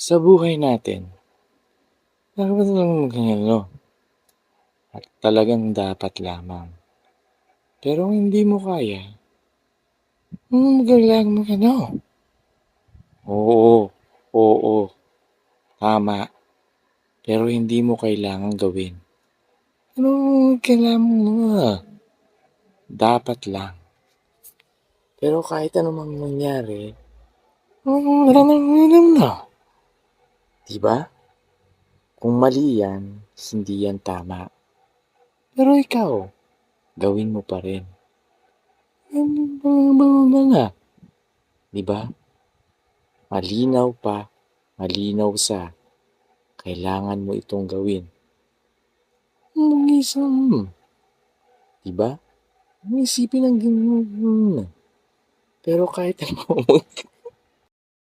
Sa buhay natin, dapat lang mag-ano at talagang dapat lamang. Pero kung hindi mo kaya, kailangan mag-ano. Oo, oo, tama. Pero hindi mo kailangang gawin. Ano kailangan mo dapat lang. Pero kahit anumang mangyari, alam na. Diba? Kung mali yan, hindi yan tama. Pero ikaw, gawin mo pa rin. Ano na? Diba? Malinaw pa, malinaw sa kailangan mo itong gawin. Mag-isang, diba? Ang isipin ng ganyan. Pero kahit ano